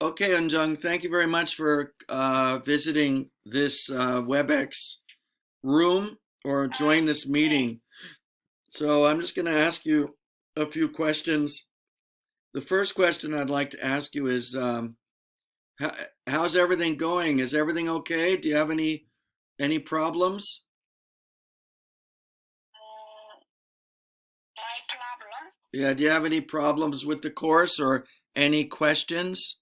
Okay, Unjung, thank you very much for visiting this Webex room or join this Yes. meeting. So I'm just going to ask you a few questions. The first question I'd like to ask you is, how, how's everything going? Is everything okay? Do you have any problems? Mm, my problem? Yeah, do you have any problems with the course or any questions?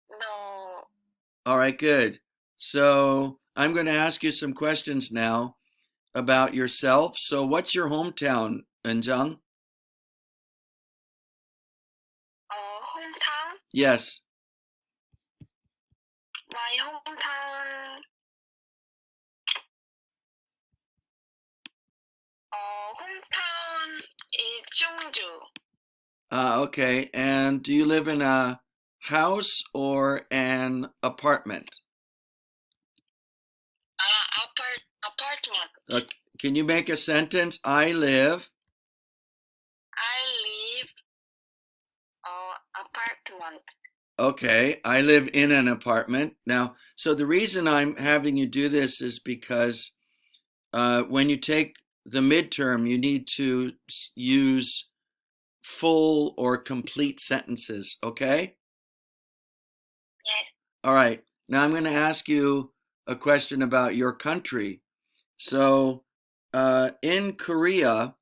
No. All right, good. So I'm going to ask you some questions now about yourself. So, what's your hometown, Enjang? Hometown? Yes. My hometown. Hometown is Jeongju. Okay. And do you live in a house or an apartment? Apartment. Uh, can you make a sentence? I live. I live apartment. Okay. I live in an apartment. Now, so the reason I'm having you do this is because when you take the midterm, you need to use full or complete sentences. Okay. Yes. All right. Now I'm going to ask you a question about your country. So, in Korea,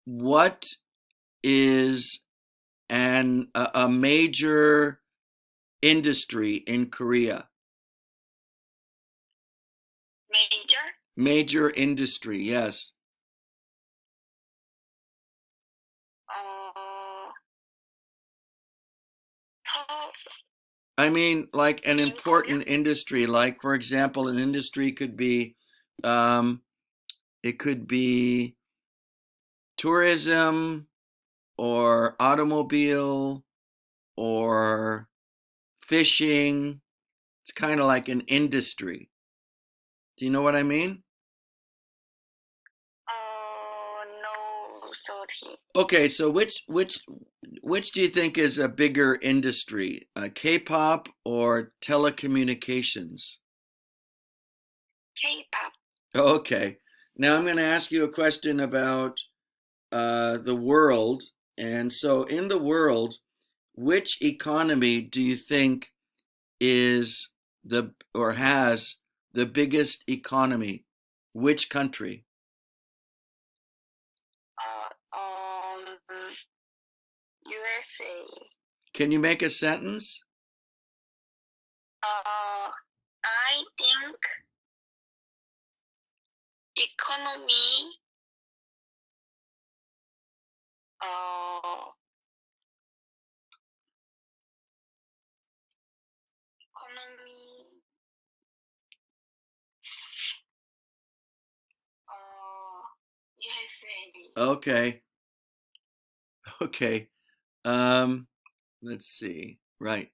what is a major industry in Korea? Major. Major industry, yes. Uh, top I mean, like an in Korea. important industry, like for example, an industry um, it could be tourism or automobile or fishing. It's kind of like an industry. Do you know what I mean? No, sorry. Okay, so which do you think is a bigger industry, K-pop or telecommunications? K-pop. Okay, now I'm going to ask you a question about the world. And so, in the world, which economy do you think is the or has the biggest economy? Which country? USA. Can you make a sentence? I think economy, uh, economy, USA. Okay, okay. Um, let's see. Right.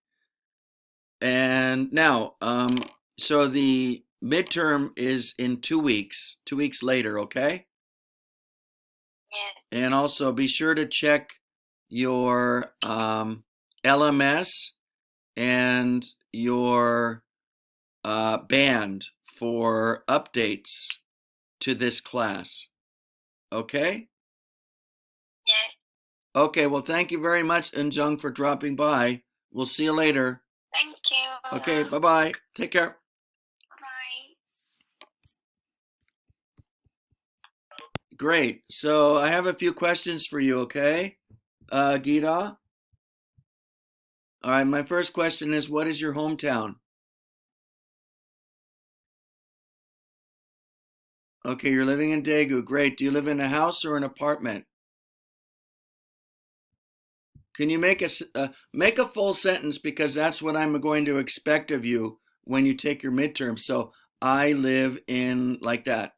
And now, so the midterm is in 2 weeks, 2 weeks later, okay? Yes. And also be sure to check your LMS and your band for updates to this class, okay? Yes. Okay, well, thank you very much, Eunjung, for dropping by. We'll see you later. Thank you. Okay, bye-bye. Take care. Bye. Great. So I have a few questions for you, okay? Gita? All right, my first question is, what is your hometown? Okay, you're living in Daegu. Great. Do you live in a house or an apartment? Can you make a full sentence because that's what I'm going to expect of you when you take your midterm. So I live in like that.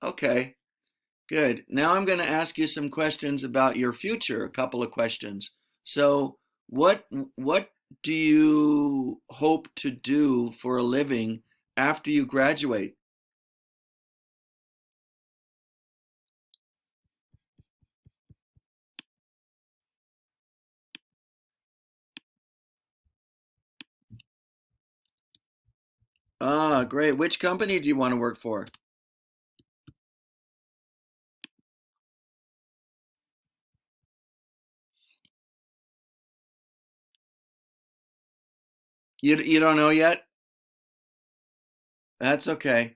Okay, good. Now I'm going to ask you some questions about your future, a couple of questions. So what do you hope to do for a living after you graduate? Ah, great. Which company do you want to work for? You don't know yet? That's okay.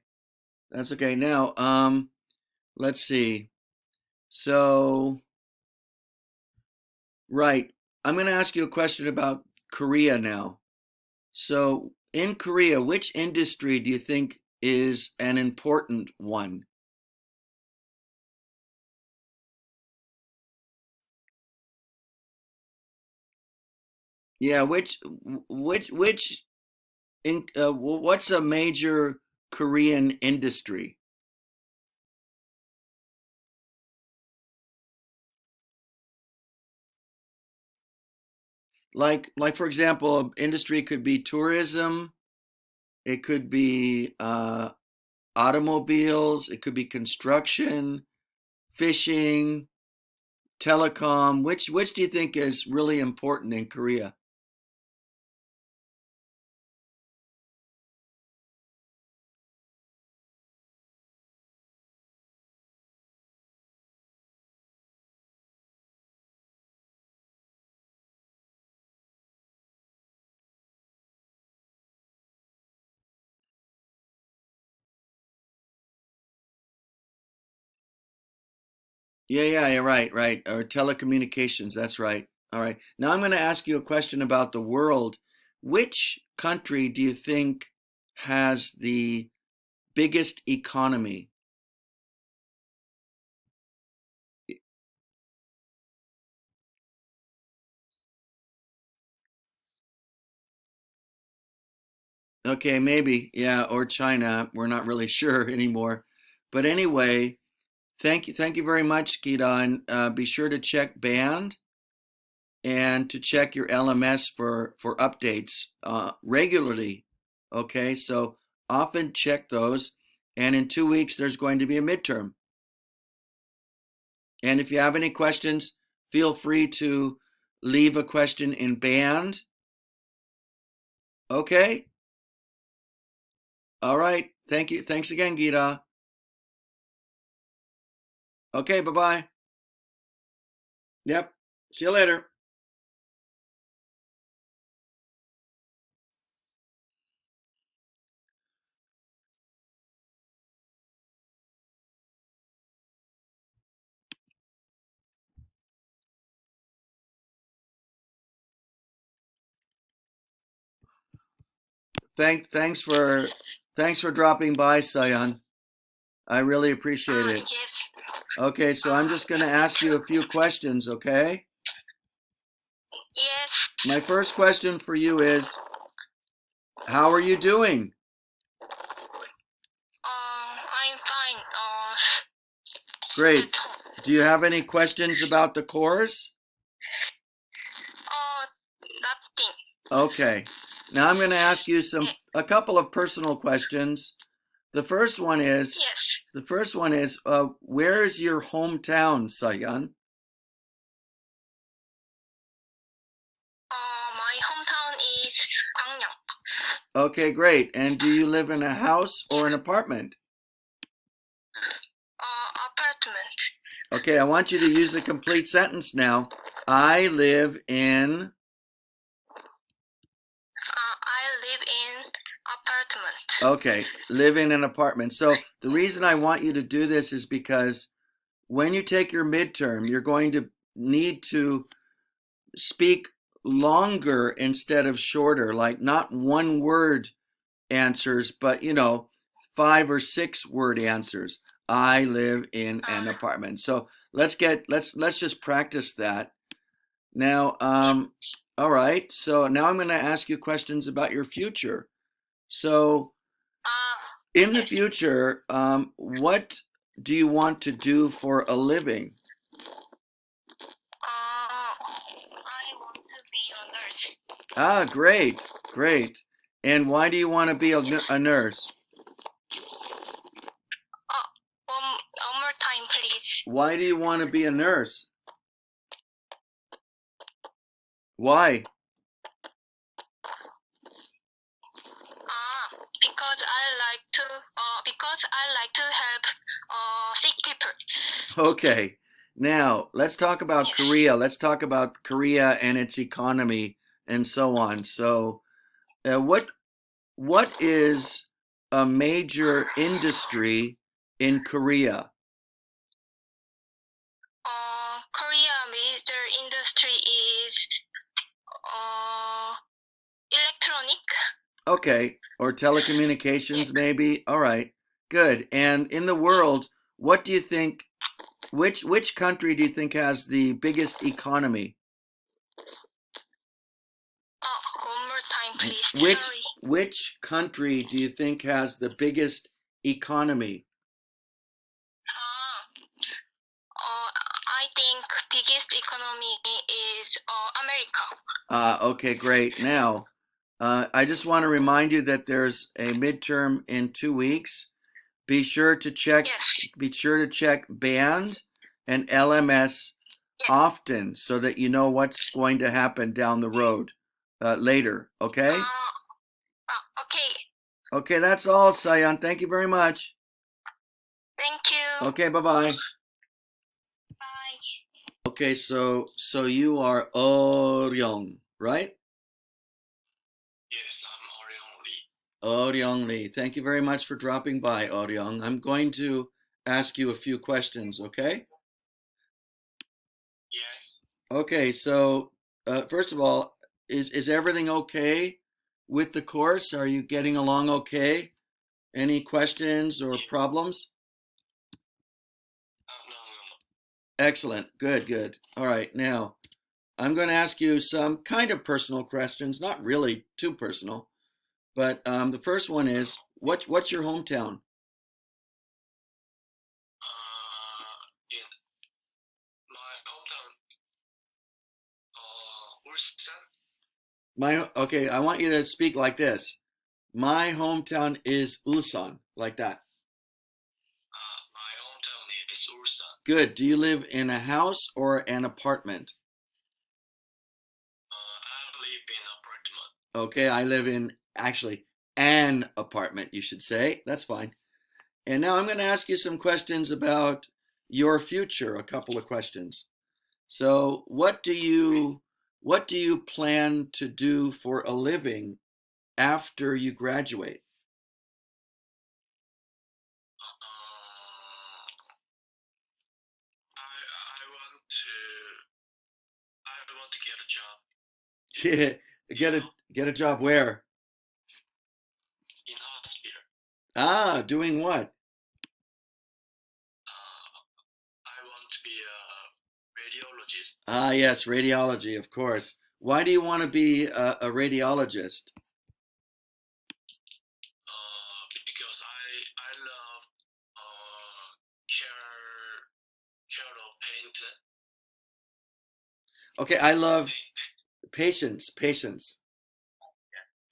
That's okay. Now, let's see. So, right. I'm going to ask you a question about Korea now. So, in Korea, which industry do you think is an important one? Yeah, which in what's a major Korean industry? Like for example, industry could be tourism, it could be automobiles, it could be construction, fishing, telecom. Which do you think is really important in Korea? Yeah, right, right. Or telecommunications, that's right. All right. Now I'm going to ask you a question about the world. Which country do you think has the biggest economy? Okay, maybe. Yeah, or China. We're not really sure anymore. But anyway, thank you very much, Gita. And be sure to check band and to check your LMS for updates regularly. Okay, so often check those. And in 2 weeks, there's going to be a midterm. And if you have any questions, feel free to leave a question in band. Okay, all right. Thank you. Thanks again, Gita. Okay, bye bye. Yep. See you later. Thanks for dropping by, Sayan. I really appreciate it. Yes. Okay, so I'm just going to Me ask you too. a few questions, okay? Yes. My first question for you is, how are you doing? I'm fine. Great. At home. Do you have any questions about the course? Nothing. Okay. Now I'm going to ask you Eh, a couple of personal questions. The first one is, yes. where is your hometown, Sayan? My hometown is Gwangyang. Okay, great. And do you live in a house or an apartment? Apartment. Okay, I want you to use a complete sentence now. I live in. I live in apartment. Okay, live in an apartment. So the reason I want you to do this is because when you take your midterm, you're going to need to speak longer instead of shorter, like not one word answers, but 5 or 6 word answers. I live in an Uh, apartment. So let's just practice that. Now, yeah. all right. So now I'm going to ask you questions about your future. So in the Yes. future, what do you want to do for a living? I want to be a nurse. Ah, great, great. And why do you want to be Yes. a nurse? One more time, please. Why do you want to be a nurse? Why? Because Because I like to help sick people. Okay. Now, let's talk about Yes. Korea. Let's talk about Korea and its economy and so on. So, what is a major industry in Korea? Korea major industry is uh, electronic. Okay, or telecommunications maybe. All right. Good. And in the world, what do you think which country do you think has the biggest economy? One more time, please. Which Sorry. which country do you think has the biggest economy? Uh, I think biggest economy is America. Okay, great. Now, I just want to remind you that there's a midterm in 2 weeks. Be sure to check. Yes. Be sure to check band and LMS Yes. often so that you know what's going to happen down the road later. Okay. Okay. Okay, that's all, Sayan. Thank you very much. Thank you. Okay, bye bye. Bye. Okay, so you are Oryong, right? Yes, I'm Orion Lee. Oryong Lee. Thank you very much for dropping by, Oryong. I'm going to ask you a few questions, okay? Yes. Okay, so first of all, is everything okay with the course? Are you getting along okay? Any questions or problems? No, no. Excellent. Good, good. All right, now I'm going to ask you some kind of personal questions, not really too personal, but the first one is what's your hometown? In my hometown, Ulsan. Okay, I want you to speak like this. My hometown is Ulsan, like that. My hometown is Ulsan. Good. Do you live in a house or an apartment? I live in apartment. Okay, I live in actually an apartment, you should say. That's fine. And now I'm going to ask you some questions about your future, a couple of questions. So, what do you plan to do for a living after you graduate? I want to get a job. Get a job where? In hospital. Ah, doing what? I want to be a radiologist. Ah, yes, radiology, of course. Why do you want to be a radiologist? Because I love care of paint. Okay, I love patience.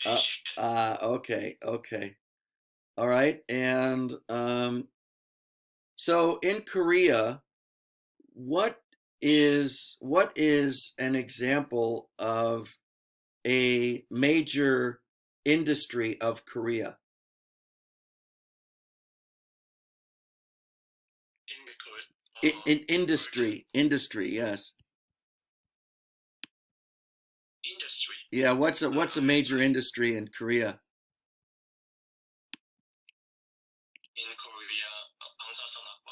Uh, Patient. okay, okay. All right. And so in Korea, what what is an example of a major industry of Korea? In the In industry, yes. industry. Yeah, what's a major industry in Korea? In Korea, 방사선학과.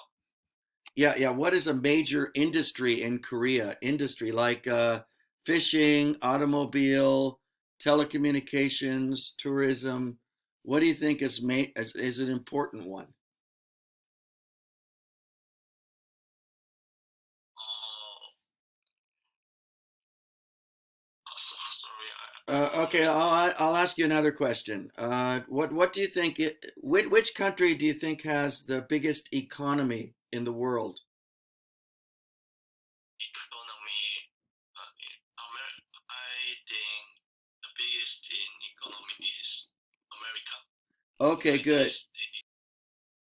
Yeah. What is a major industry in Korea? Industry like fishing, automobile, telecommunications, tourism. What do you think is an important one? Sorry. Okay, I'll ask you another question. What do you think which country do you think has the biggest economy in the world? Economy. I think the biggest in economy is America. Okay, United good. States.